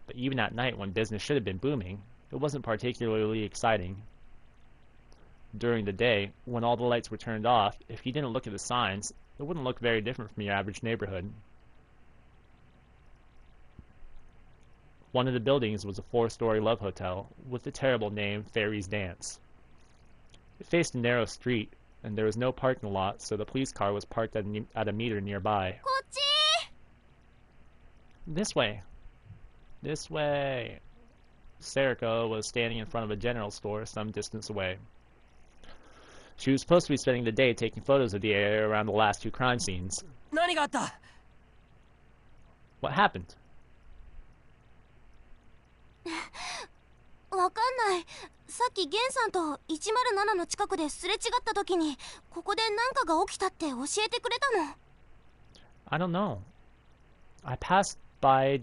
Speaker 1: but even at night when business should have been booming, it wasn't particularly exciting. During the day, when all the lights were turned off, if you didn't look at the signs, it wouldn't look very different from your average neighborhood. One of the buildings was a 4-story Love Hotel with the terrible name Fairies Dance. It faced a narrow street, and there was no parking lot, so the police car was parked at a meter nearby.
Speaker 2: こっち。
Speaker 1: This way. This way. Sariko was standing in front of a general store some distance away. She was supposed to be spending the day taking photos of the area around the last 2 crime scenes.
Speaker 3: 何があった？
Speaker 1: What happened?
Speaker 2: わかんない。さっきゲンさんと107の近くですれ違った時にここで何かが起きたって教えてくれたの。
Speaker 1: I don't know. I passed by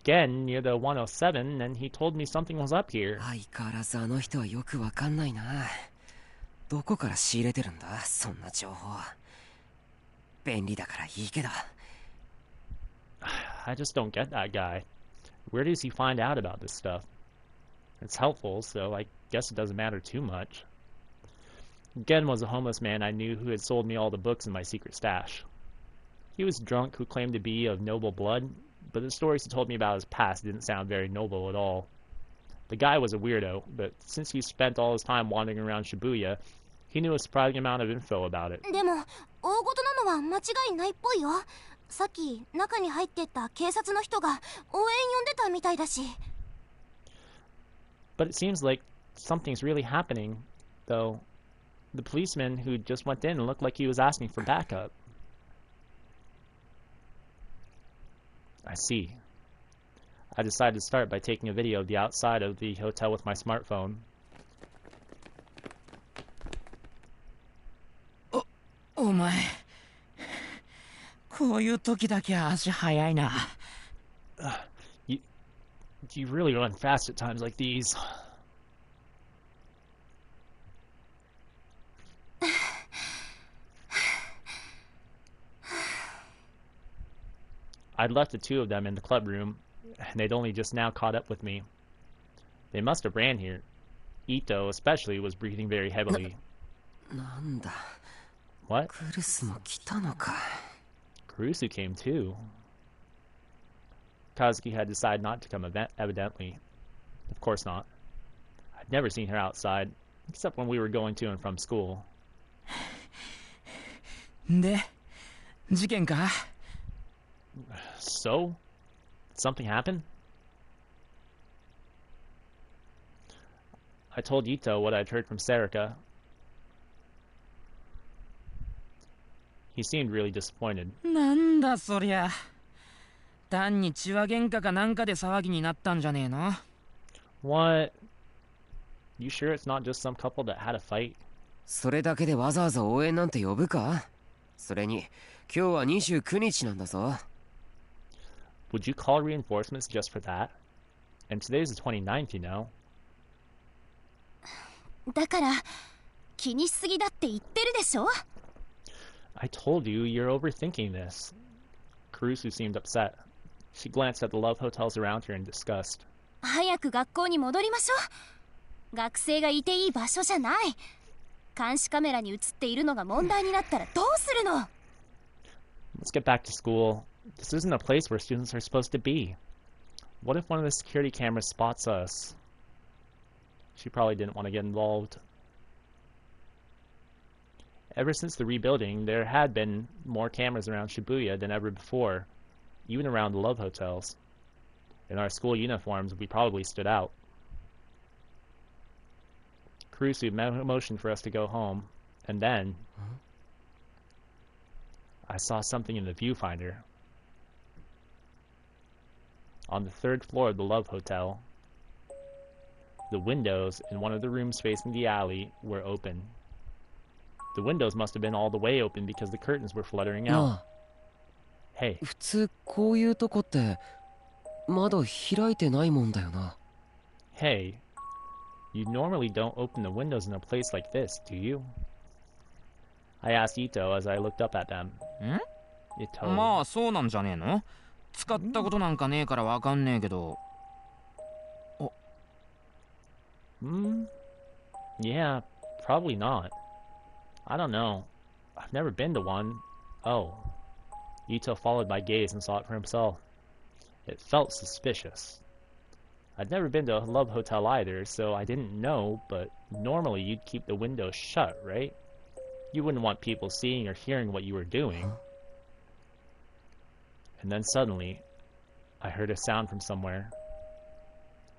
Speaker 1: Gen near the 107 and he told me something was up here.
Speaker 3: 相変わらずあの人はよくわかんないな。どこから仕入れてるんだそんな情報。便利だからいいけど。
Speaker 1: I just don't get that guy. Where does he find out about this stuff? It's helpful, so I guess it doesn't matter too much. Gen was a homeless man I knew who had sold me all the books in my secret stash. He was drunk who claimed to be of noble blood, but the stories he told me about his past didn't sound very noble at all. The guy was a weirdo, but since he spent all his time wandering around Shibuya, he knew a surprising amount of info about it.
Speaker 2: でも大事なのは間違いないっぽいよ。さっき中に入ってった警察の人が応援呼んでたみたいだし。
Speaker 1: But it seems like something's really happening, though. The policeman who just went in looked like he was asking for backup. I see. I decided to start by taking a video of the outside of the hotel with my smartphone.
Speaker 4: お前、こういう時だけ足早いな。
Speaker 1: You really run fast at times like these. I'd left the 2 of them in the club room, and they'd only just now caught up with me. They must have ran here. Ito, especially, was breathing very heavily.
Speaker 3: なんだ。
Speaker 1: What?
Speaker 3: クルスも来たのか。
Speaker 1: Kurusu came too. Kazuki had decided not to come evidently. Of course not. I'd never seen her outside, except when we were going to and from school.
Speaker 4: で、事件か？
Speaker 1: So? Did something happen? I told Ito what I'd heard from Sarika. He seemed really disappointed.
Speaker 4: なんだそりゃ。単に血は喧嘩かなんかで騒ぎになったんじゃねえの？
Speaker 1: What? You sure it's not just some couple that had a fight?
Speaker 3: それだけでわざわざ応援なんて呼ぶか？それに、今日は29日なんだぞ。
Speaker 1: Would you call reinforcements just for that? And today's the 29th, you know.
Speaker 2: だから気にしすぎだって言ってるでしょ。
Speaker 1: I told you, you're overthinking this. Kurusu seemed upset. She glanced at the love hotels around her in disgust.
Speaker 2: 早く学校に戻りましょう。学生がいていい場所じゃない。監視カメラに映っているのが問題になったらどうするの？
Speaker 1: Let's get back to school. This isn't a place where students are supposed to be. What if one of the security cameras spots us? She probably didn't want to get involved. Ever since the rebuilding, there had been more cameras around Shibuya than ever before, even around the Love Hotels. In our school uniforms, we probably stood out. Kurusu motioned for us to go home, and then I saw something in the viewfinder. On the 3rd floor of the Love Hotel, the windows in one of the rooms facing the alley were open. The windows must have been all the way open because the curtains were fluttering out. Hey.
Speaker 3: 普通こういうとこって窓開いてないもんだよな。
Speaker 1: Hey, you normally don't open the windows in a place like this, do you? I asked Ito as I looked up at them.
Speaker 4: ん？まあそうなんじゃねえの？使ったことなんかねえからわかんねえけど。
Speaker 1: Yeah, probably not. I don't know. I've never been to one. Oh. Ito followed my gaze and saw it for himself. It felt suspicious. I'd never been to a Love Hotel either, so I didn't know, but normally you'd keep the windows shut, right? You wouldn't want people seeing or hearing what you were doing. And then suddenly, I heard a sound from somewhere.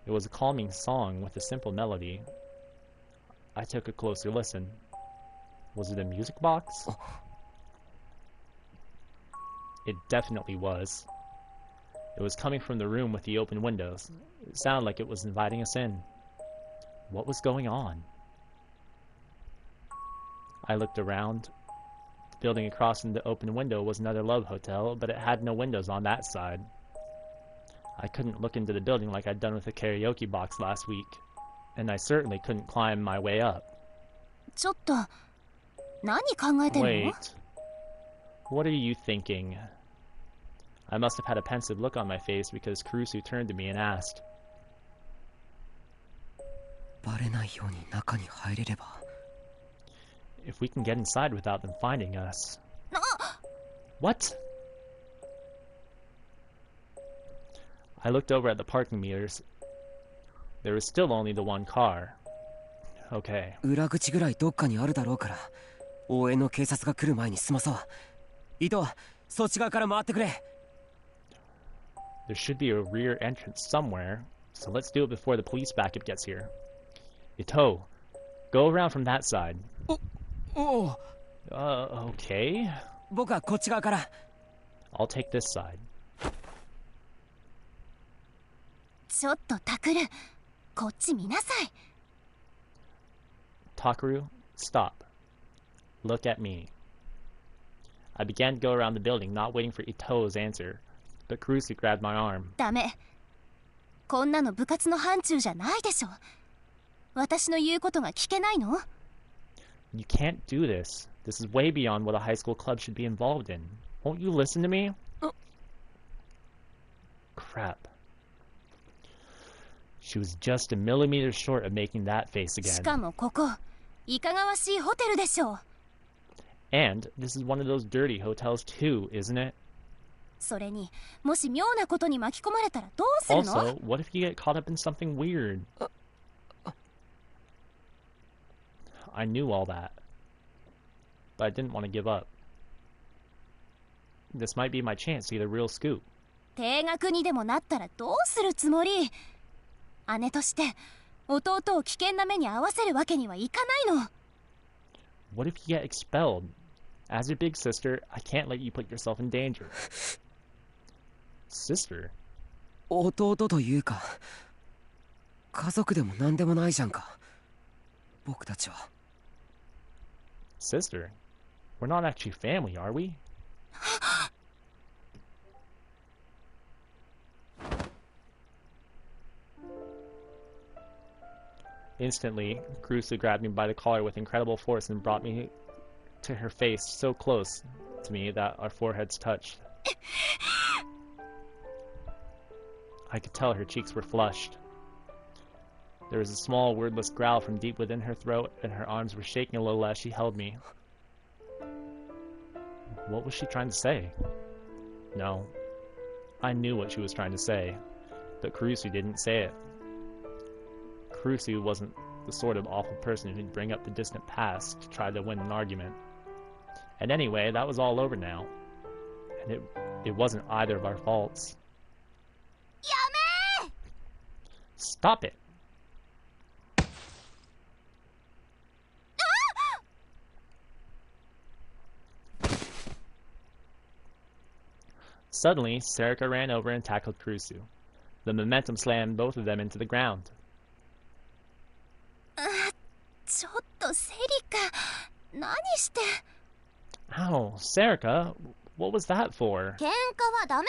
Speaker 1: It was a calming song with a simple melody. I took a closer listen. Was it a music box? It definitely was. It was coming from the room with the open windows. It sounded like it was inviting us in. What was going on? I looked around. The building across from the open window was another Love Hotel, but it had no windows on that side. I couldn't look into the building like I'd done with the karaoke box last week, and I certainly couldn't climb my way up.
Speaker 2: ちょっと何考えてるの？
Speaker 1: Wait. What are you thinking? I must have had a pensive look on my face because Kurusu turned to me and asked.
Speaker 3: バレないように中に入れれば。
Speaker 1: If we can get inside without them finding us. What? I looked over at the parking meters. There was still only the one car. Okay.
Speaker 3: 裏口ぐらいどっかにあるだろうから、応援の警察が来る前に済まそう。伊藤、そっち側から回ってくれ。
Speaker 1: There should be a rear entrance somewhere, so let's do it before the police backup gets here. Ito, go around from that side. Okay.
Speaker 3: 僕はこっち側から。
Speaker 1: I'll take this side.
Speaker 2: ちょっとタクル、こっち見なさい。
Speaker 1: Takaru, stop. Look at me. I began to go around the building, not waiting for Ito's answer, but Kurusu grabbed my arm.
Speaker 2: ダメ。こんなの部活の範疇じゃないでしょ。私の言うことが聞けないの？
Speaker 1: You can't do this. This is way beyond what a high school club should be involved in. Won't you listen to me? Crap. She was just a millimeter short of making that face
Speaker 2: し
Speaker 1: again.
Speaker 2: かもここ、いかがわしいホテルでしょう。
Speaker 1: And this is one of those dirty hotels too, isn't it?
Speaker 2: それに、もし妙なことに巻き込まれたらどうするの？
Speaker 1: Also, what if you get caught up in something weird? I knew all that, but I didn't want to give up. This might be my chance to get a real scoop.
Speaker 2: 停学にでもなったらどうするつもり？姉として弟を危険な目に遭わせるわけにはいかないの。
Speaker 1: What if you get expelled? As your big sister, I can't let you put yourself in danger. Sister?
Speaker 3: 弟というか、家族でも何でもないじゃんか。僕たちは。
Speaker 1: Sister? We're not actually family, are we? Instantly, Kurusu grabbed me by the collar with incredible force and brought me to her face so close to me that our foreheads touched. I could tell her cheeks were flushed. There was a small, wordless growl from deep within her throat, and her arms were shaking a little as she held me. What was she trying to say? No. I knew what she was trying to say, but Kurusu didn't say it. Kurusu wasn't the sort of awful person who'd bring up the distant past to try to win an argument. And anyway, that was all over now. And it wasn't either of our faults.
Speaker 2: Yame!
Speaker 1: Stop it! Suddenly, Serica ran over and tackled Kurusu. The momentum slammed both of them into the ground.
Speaker 2: ちょっとセリカ、何して。
Speaker 1: Ow, Serica, what was that for?
Speaker 2: 喧嘩はダメ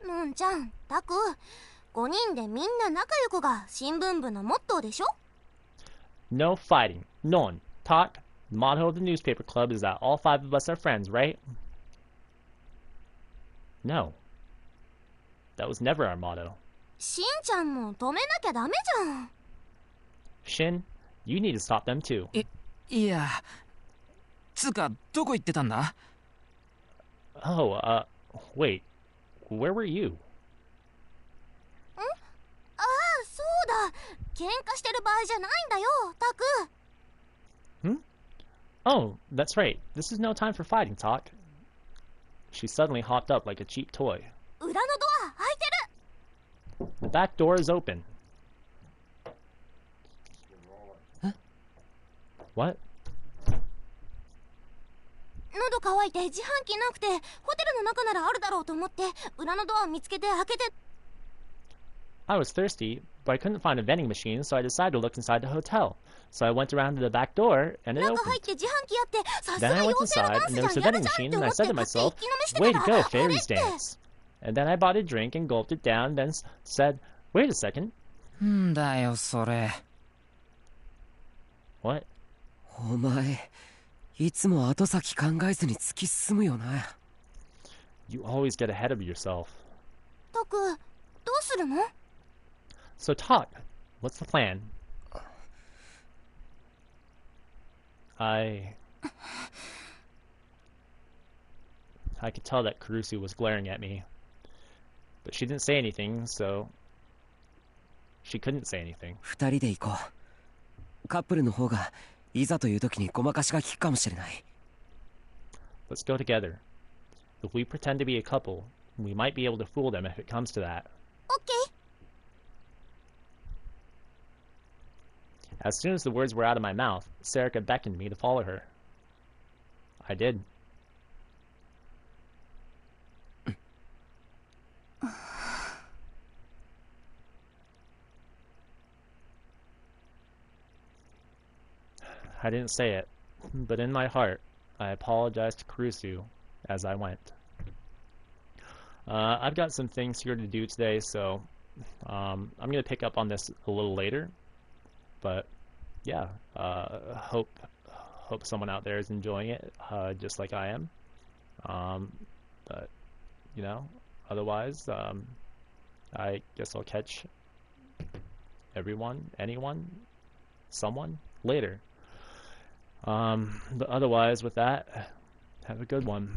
Speaker 2: だよ、のんちゃん、タク。5人でみんな仲良くが新聞部のモットーでしょ。
Speaker 1: No fighting. None. Talk. The motto of the newspaper club is that all 5 of us are friends, right? No. That was never our motto.
Speaker 2: しんちゃんも止めなきゃダメじゃん。
Speaker 1: Shin, you need to stop them too.
Speaker 4: いや、つうかどこ行ってたんだ？
Speaker 1: Oh, wait. Where were you?
Speaker 2: ああ、そうだ。喧嘩してる場合じゃないんだよ、タク。
Speaker 1: Oh, that's right. This is no time for fighting, Talk. She suddenly hopped up like a cheap toy.
Speaker 2: 裏のドア開いてる。
Speaker 1: The back door is open.
Speaker 3: Huh?
Speaker 1: What?
Speaker 2: 喉乾いて自販機なくて、ホテルの中ならあるだろうと思って裏のドア見つけて開けて。
Speaker 1: I was thirsty, but I couldn't find a vending machine, so I decided to look inside the hotel. So I went around to the back door, and it
Speaker 2: 中
Speaker 1: opened.
Speaker 2: 入って自販機やって、さす
Speaker 1: Then
Speaker 2: が
Speaker 1: I
Speaker 2: 妖
Speaker 1: went
Speaker 2: 精のダ
Speaker 1: inside,
Speaker 2: ン
Speaker 1: and
Speaker 2: ス
Speaker 1: there
Speaker 2: じゃ
Speaker 1: was a
Speaker 2: ん、やだ
Speaker 1: vending
Speaker 2: じゃんっ
Speaker 1: machine,
Speaker 2: て
Speaker 1: and
Speaker 2: 思
Speaker 1: I
Speaker 2: って
Speaker 1: said to
Speaker 2: 買って
Speaker 1: myself,
Speaker 2: 一気飲みして
Speaker 1: way
Speaker 2: た
Speaker 1: to
Speaker 2: ら
Speaker 1: go,
Speaker 2: あれっ
Speaker 1: fairies
Speaker 2: て。
Speaker 1: dance. And then I bought a drink and gulped it down, then said, wait a second.
Speaker 4: んだよそれ。
Speaker 1: What?
Speaker 3: お前いつも後先考えずに突き進むよな。
Speaker 1: You always get ahead of yourself.
Speaker 2: タク、どうするの？
Speaker 1: So talk. What's the plan? I could tell that Kurusu was glaring at me. But she didn't say anything, so she couldn't say anything.
Speaker 3: 2人で行こう。カップルの方がいざという時にごまかしが効くかもしれない。
Speaker 1: Let's go together. If we pretend to be a couple, we might be able to fool them if it comes to that.
Speaker 2: オッケー。
Speaker 1: As soon as the words were out of my mouth, Serica beckoned me to follow her. I did. I didn't say it, but in my heart, I apologized to Kurusu as I went. I've got some things here to do today, so I'm going to pick up on this a little later. But yeah, hope someone out there is enjoying it just like I am. But you know, otherwise, I guess I'll catch everyone, anyone, someone later. But otherwise, with that, have a good one.